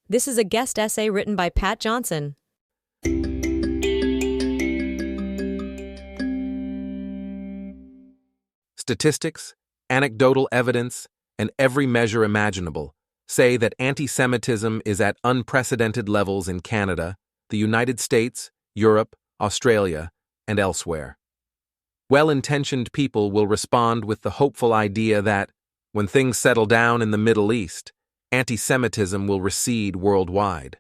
This is a guest essay written by Pat Johnson. Statistics, anecdotal evidence, and every measure imaginable say that anti-Semitism is at unprecedented levels in Canada, the United States, Europe, Australia, and elsewhere. Well-intentioned people will respond with the hopeful idea that, when things settle down in the Middle East, anti-Semitism will recede worldwide.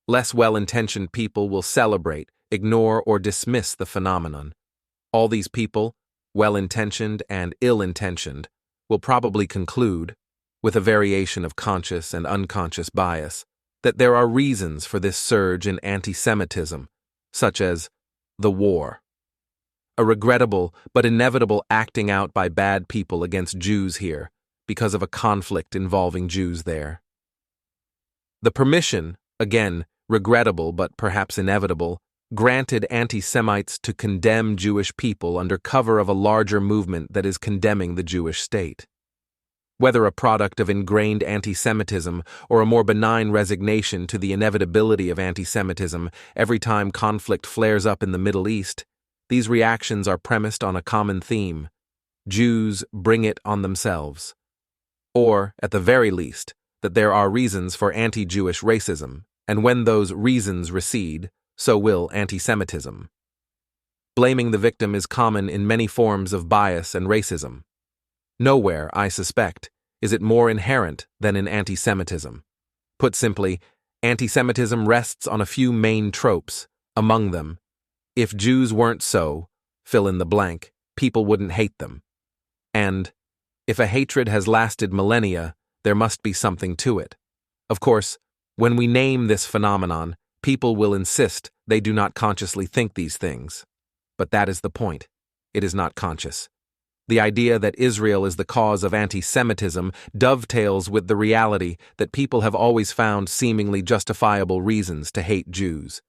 Less well-intentioned people will celebrate, ignore, or dismiss the phenomenon. All these people, well-intentioned and ill-intentioned, will probably conclude, with a variation of conscious and unconscious bias, that there are reasons for this surge in anti-Semitism, such as the war. A regrettable but inevitable acting out by bad people against Jews here because of a conflict involving Jews there. The permission, again, regrettable but perhaps inevitable, granted anti-Semites to condemn Jewish people under cover of a larger movement that is condemning the Jewish state. Whether a product of ingrained anti-Semitism or a more benign resignation to the inevitability of anti-Semitism every time conflict flares up in the Middle East, these reactions are premised on a common theme: Jews bring it on themselves. Or, at the very least, that there are reasons for anti-Jewish racism, and when those reasons recede, so will anti-Semitism. Blaming the victim is common in many forms of bias and racism. Nowhere, I suspect, is it more inherent than in anti-Semitism. Put simply, anti-Semitism rests on a few main tropes. Among them, if Jews weren't so, fill in the blank, people wouldn't hate them. And, if a hatred has lasted millennia, there must be something to it. Of course, when we name this phenomenon, people will insist they do not consciously think these things. But that is the point. It is not conscious. The idea that Israel is the cause of anti-Semitism dovetails with the reality that people have always found seemingly justifiable reasons to hate Jews.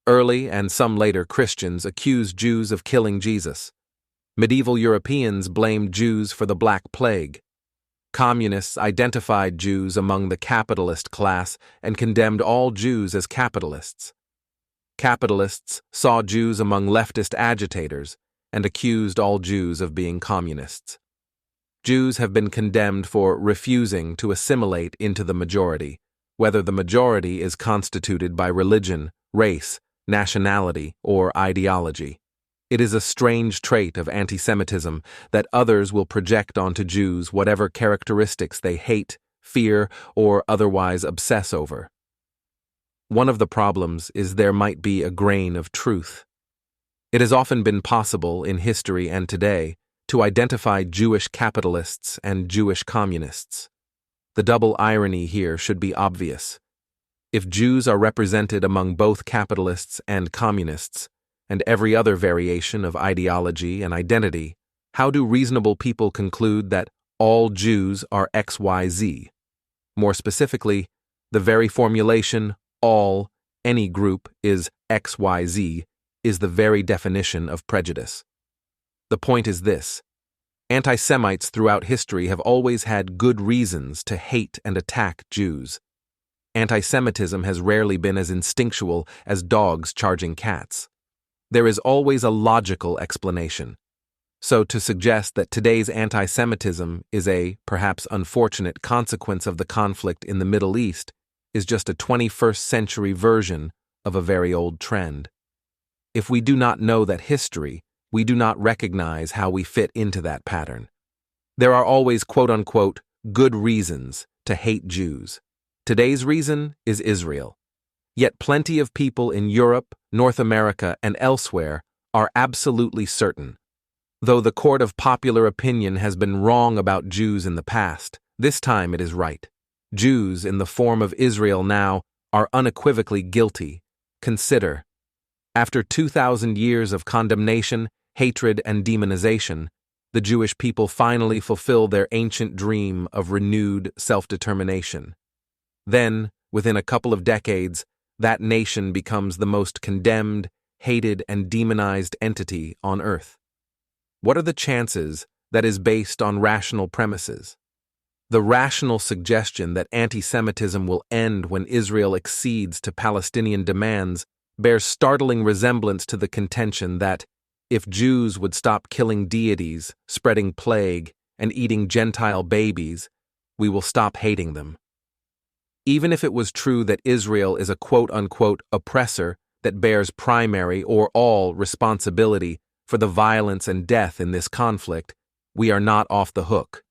Early and some later Christians accused Jews of killing Jesus. Medieval Europeans blamed Jews for the Black Plague. Communists identified Jews among the capitalist class and condemned all Jews as capitalists. Capitalists saw Jews among leftist agitators and accused all Jews of being communists. Jews have been condemned for refusing to assimilate into the majority, whether the majority is constituted by religion, race, nationality, or ideology. It is a strange trait of anti-Semitism that others will project onto Jews whatever characteristics they hate, fear, or otherwise obsess over. One of the problems is there might be a grain of truth. It has often been possible in history and today to identify Jewish capitalists and Jewish communists. The double irony here should be obvious. If Jews are represented among both capitalists and communists, and every other variation of ideology and identity, how do reasonable people conclude that all Jews are XYZ? More specifically, the very formulation, all, any group is XYZ, is the very definition of prejudice. The point is this: anti-Semites throughout history have always had good reasons to hate and attack Jews. Anti-Semitism has rarely been as instinctual as dogs charging cats. There is always a logical explanation. So to suggest that today's anti-Semitism is a, perhaps unfortunate, consequence of the conflict in the Middle East is just a 21st century version of a very old trend. If we do not know that history, we do not recognize how we fit into that pattern. There are always quote-unquote good reasons to hate Jews. Today's reason is Israel. Yet plenty of people in Europe, North America, and elsewhere are absolutely certain. Though the court of popular opinion has been wrong about Jews in the past, this time it is right. Jews, in the form of Israel now, are unequivocally guilty. Consider, after 2,000 years of condemnation, hatred, and demonization, the Jewish people finally fulfill their ancient dream of renewed self-determination. Then, within a couple of decades, that nation becomes the most condemned, hated, and demonized entity on earth. What are the chances that is based on rational premises? The rational suggestion that anti-Semitism will end when Israel accedes to Palestinian demands bears startling resemblance to the contention that, if Jews would stop killing deities, spreading plague, and eating Gentile babies, we will stop hating them. Even if it was true that Israel is a quote-unquote oppressor that bears primary or all responsibility for the violence and death in this conflict, we are not off the hook.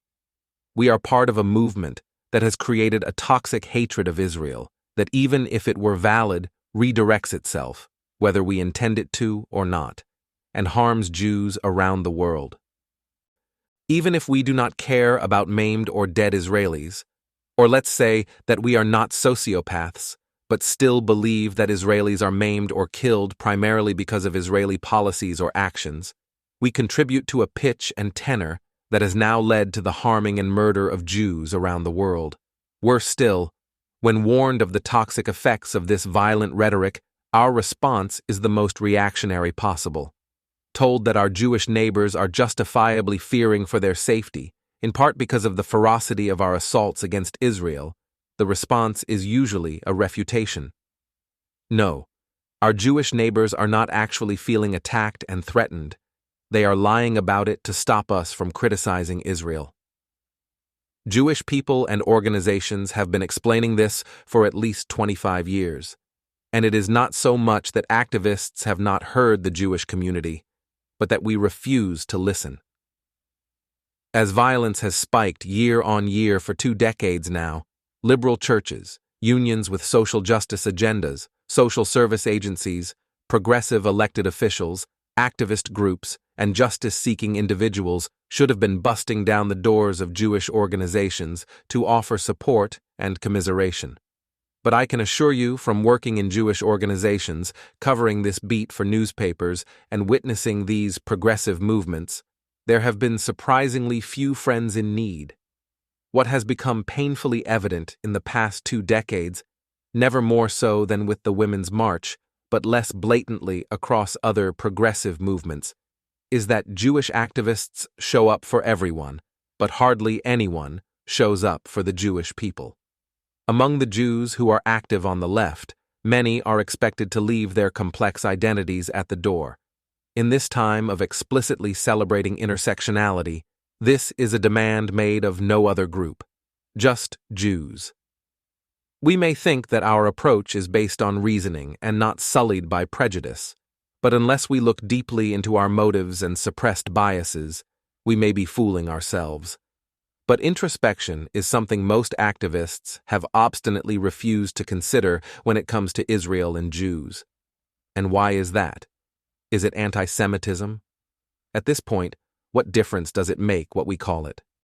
We are part of a movement that has created a toxic hatred of Israel that, even if it were valid, redirects itself, whether we intend it to or not, and harms Jews around the world. Even if we do not care about maimed or dead Israelis, or let's say that we are not sociopaths, but still believe that Israelis are maimed or killed primarily because of Israeli policies or actions, we contribute to a pitch and tenor that has now led to the harming and murder of Jews around the world. Worse still, when warned of the toxic effects of this violent rhetoric, our response is the most reactionary possible. Told that our Jewish neighbors are justifiably fearing for their safety, in part because of the ferocity of our assaults against Israel, the response is usually a refutation. No, our Jewish neighbors are not actually feeling attacked and threatened. They are lying about it to stop us from criticizing Israel. Jewish people and organizations have been explaining this for at least 25 years, and it is not so much that activists have not heard the Jewish community, but that we refuse to listen. As violence has spiked year on year for 2 decades now, liberal churches, unions with social justice agendas, social service agencies, progressive elected officials, activist groups, and justice-seeking individuals should have been busting down the doors of Jewish organizations to offer support and commiseration. But I can assure you, from working in Jewish organizations, covering this beat for newspapers, and witnessing these progressive movements, there have been surprisingly few friends in need. What has become painfully evident in the past 2 decades, never more so than with the Women's March, but less blatantly across other progressive movements, is that Jewish activists show up for everyone, but hardly anyone shows up for the Jewish people. Among the Jews who are active on the left, many are expected to leave their complex identities at the door. In this time of explicitly celebrating intersectionality, this is a demand made of no other group, just Jews. We may think that our approach is based on reasoning and not sullied by prejudice, but unless we look deeply into our motives and suppressed biases, we may be fooling ourselves. But introspection is something most activists have obstinately refused to consider when it comes to Israel and Jews. And why is that? Is it anti-Semitism? At this point, what difference does it make what we call it?